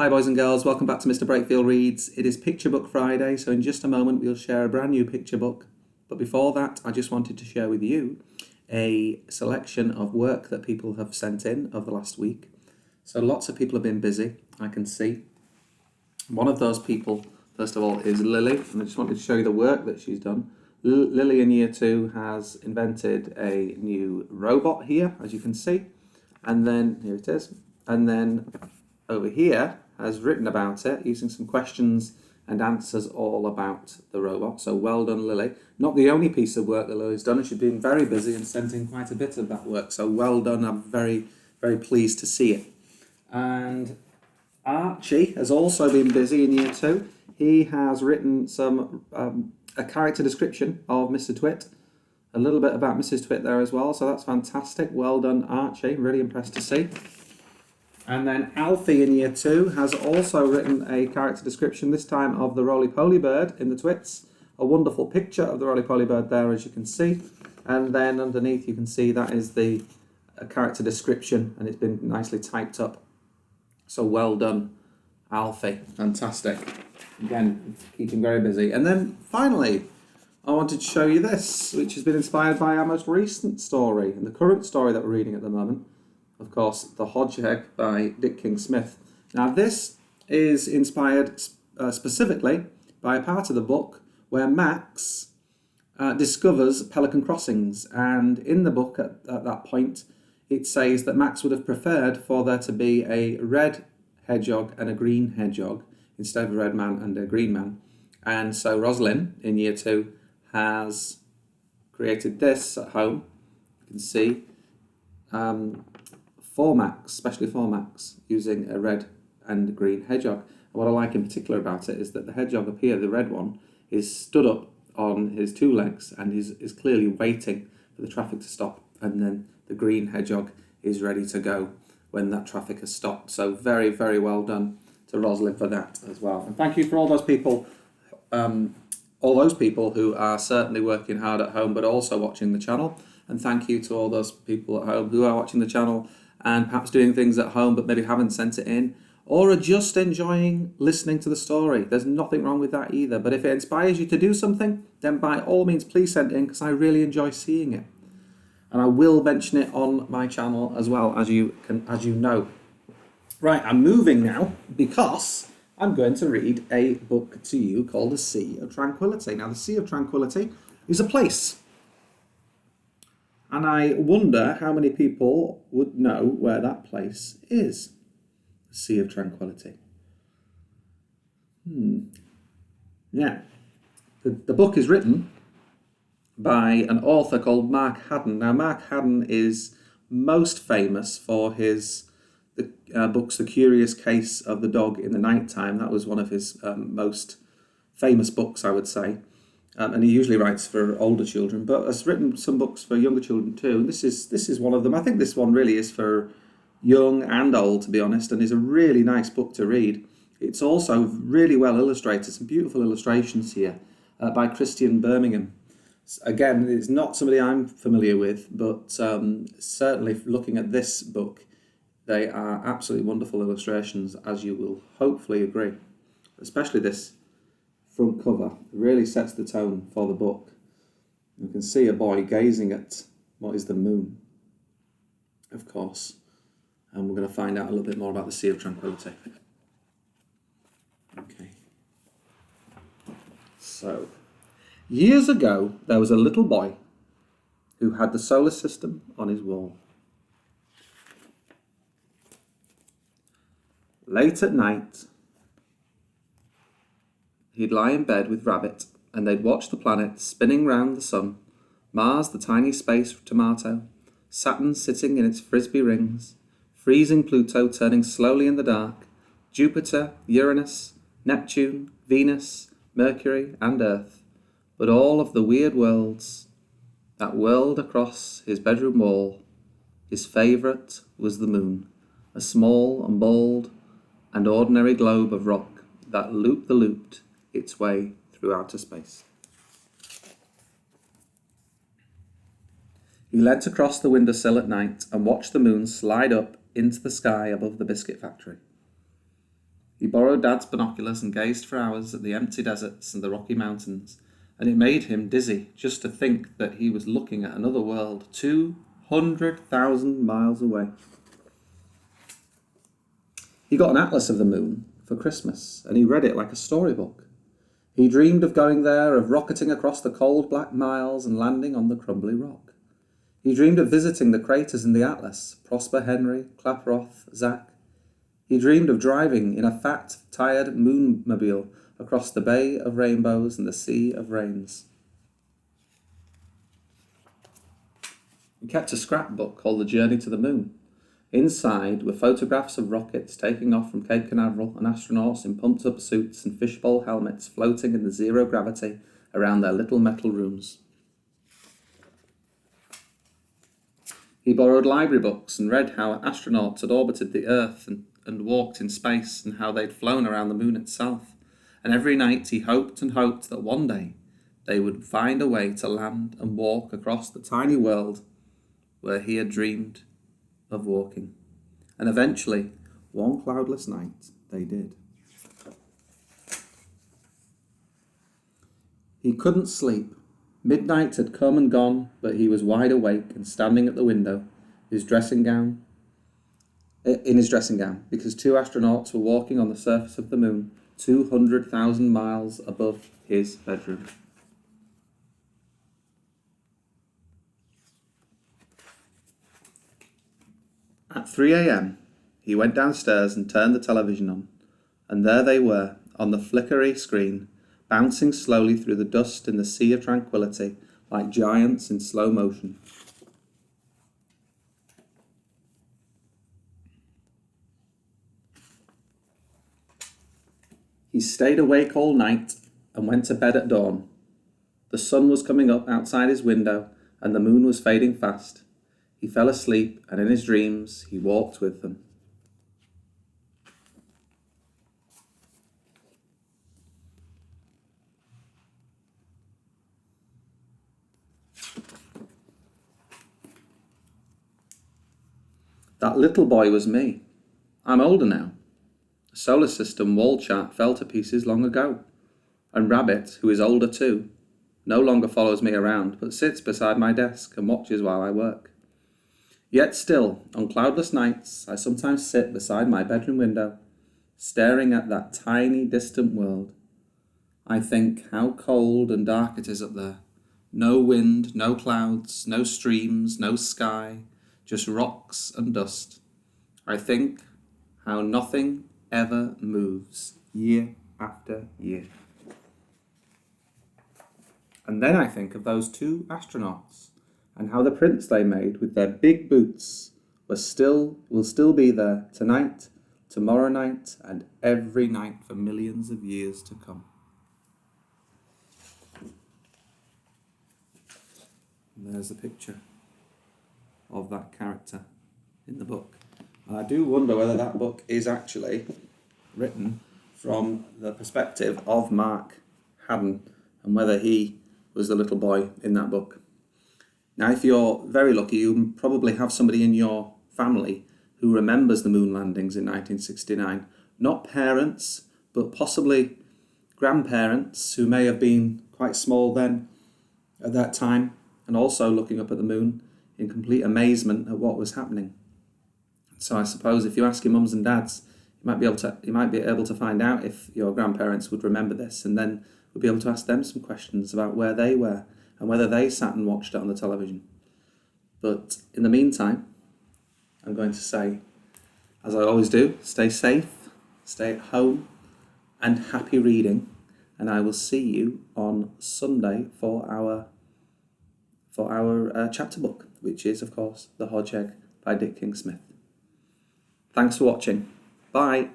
Hi boys and girls, welcome back to Mr. Brakefield Reads. It is Picture Book Friday, so in just a moment we'll share a brand new picture book. But before that, I just wanted to share with you a selection of work that people have sent in over the last week. So lots of people have been busy, I can see. One of those people, first of all, is Lily, and I just wanted to show you the work that she's done. Lily in Year 2 has invented a new robot here, as you can see. And then, here it is. And then over here has written about it using some questions and answers all about the robot. So well done, Lily. Not the only piece of work that Lily's done, and she's been very busy and sent in quite a bit of that work. So well done, I'm very, very pleased to see it. And Archie has also been busy in Year 2. He has written a character description of Mr. Twit, a little bit about Mrs. Twit there as well, so that's fantastic. Well done, Archie, really impressed to see. And then Alfie in Year 2 has also written a character description, this time of the roly-poly bird in the Twits. A wonderful picture of the roly-poly bird there, as you can see. And then underneath you can see that is the character description, and it's been nicely typed up. So well done, Alfie. Fantastic. Again, keeping very busy. And then finally, I wanted to show you this, which has been inspired by our most recent story, and the current story that we're reading at the moment. Of course, The Hodgehog by Dick King-Smith. Now, this is inspired specifically by a part of the book where Max discovers pelican crossings. And in the book, at that point, it says that Max would have preferred for there to be a red hedgehog and a green hedgehog instead of a red man and a green man. And so Rosalind, in Year 2, has created this at home. You can see. For Max, especially for Max, using a red and green hedgehog. And what I like in particular about it is that the hedgehog up here, the red one, is stood up on his two legs and is clearly waiting for the traffic to stop. And then the green hedgehog is ready to go when that traffic has stopped. So very, very well done to Rosalind for that as well. And thank you for all those people who are certainly working hard at home but also watching the channel. And thank you to all those people at home who are watching the channel and perhaps doing things at home but maybe haven't sent it in, or are just enjoying listening to the story. There's nothing wrong with that either. But if it inspires you to do something, then by all means please send it in, because I really enjoy seeing it. And I will mention it on my channel as well, as you know. Right, I'm moving now because I'm going to read a book to you called The Sea of Tranquility. Now, The Sea of Tranquility is a place. And I wonder how many people would know where that place is. The Sea of Tranquility. Yeah. The book is written by an author called Mark Haddon. Now, Mark Haddon is most famous for his books, The Curious Case of the Dog in the Nighttime. That was one of his most famous books, I would say. And he usually writes for older children, but has written some books for younger children too. This is one of them. I think this one really is for young and old, to be honest, and is a really nice book to read. It's also really well illustrated, some beautiful illustrations here by Christian Birmingham. Again, it's not somebody I'm familiar with, but certainly looking at this book, they are absolutely wonderful illustrations, as you will hopefully agree. Especially this front cover really sets the tone for the book. You can see a boy gazing at what is the moon, of course, and we're going to find out a little bit more about the Sea of Tranquility. Okay. So, years ago, there was a little boy who had the solar system on his wall. Late at night, he'd lie in bed with Rabbit, and they'd watch the planets spinning round the sun, Mars the tiny space tomato, Saturn sitting in its frisbee rings, freezing Pluto turning slowly in the dark, Jupiter, Uranus, Neptune, Venus, Mercury, and Earth, but all of the weird worlds that whirled across his bedroom wall. His favourite was the moon, a small and bald and ordinary globe of rock that looped its way through outer space. He leant across the windowsill at night and watched the moon slide up into the sky above the biscuit factory. He borrowed Dad's binoculars and gazed for hours at the empty deserts and the Rocky Mountains, and it made him dizzy just to think that he was looking at another world 200,000 miles away. He got an atlas of the moon for Christmas, and he read it like a storybook. He dreamed of going there, of rocketing across the cold black miles and landing on the crumbly rock. He dreamed of visiting the craters in the atlas, Prosper Henry, Klaproth, Zach. He dreamed of driving in a fat, tired moonmobile across the Bay of Rainbows and the Sea of Rains. He kept a scrapbook called The Journey to the Moon. Inside were photographs of rockets taking off from Cape Canaveral and astronauts in pumped-up suits and fishbowl helmets floating in the zero gravity around their little metal rooms. He borrowed library books and read how astronauts had orbited the Earth and walked in space, and how they'd flown around the moon itself. And every night he hoped and hoped that one day they would find a way to land and walk across the tiny world where he had dreamed of walking. And eventually, one cloudless night, they did. He couldn't sleep. Midnight had come and gone, but he was wide awake and standing at the window, in his dressing gown, because two astronauts were walking on the surface of the moon 200,000 miles above his bedroom. At 3 a.m, he went downstairs and turned the television on, and there they were, on the flickery screen, bouncing slowly through the dust in the Sea of Tranquility like giants in slow motion. He stayed awake all night and went to bed at dawn. The sun was coming up outside his window and the moon was fading fast. He fell asleep, and in his dreams he walked with them. That little boy was me. I'm older now. The solar system wall chart fell to pieces long ago, and Rabbit, who is older too, no longer follows me around, but sits beside my desk and watches while I work. Yet still, on cloudless nights, I sometimes sit beside my bedroom window, staring at that tiny, distant world. I think how cold and dark it is up there. No wind, no clouds, no streams, no sky, just rocks and dust. I think how nothing ever moves, year after year. And then I think of those two astronauts, and how the prints they made with their big boots will still be there tonight, tomorrow night, and every night for millions of years to come. And there's a picture of that character in the book. And I do wonder whether that book is actually written from the perspective of Mark Haddon, and whether he was the little boy in that book. Now, if you're very lucky, you probably have somebody in your family who remembers the moon landings in 1969. Not parents, but possibly grandparents who may have been quite small then at that time, and also looking up at the moon in complete amazement at what was happening. So I suppose if you ask your mums and dads, you might be able to find out if your grandparents would remember this, and then we'll be able to ask them some questions about where they were and whether they sat and watched it on the television. But in the meantime, I'm going to say, as I always do, stay safe, stay at home, and happy reading. And I will see you on Sunday for our chapter book, which is, of course, The Hodge Egg by Dick King-Smith. Thanks for watching. Bye.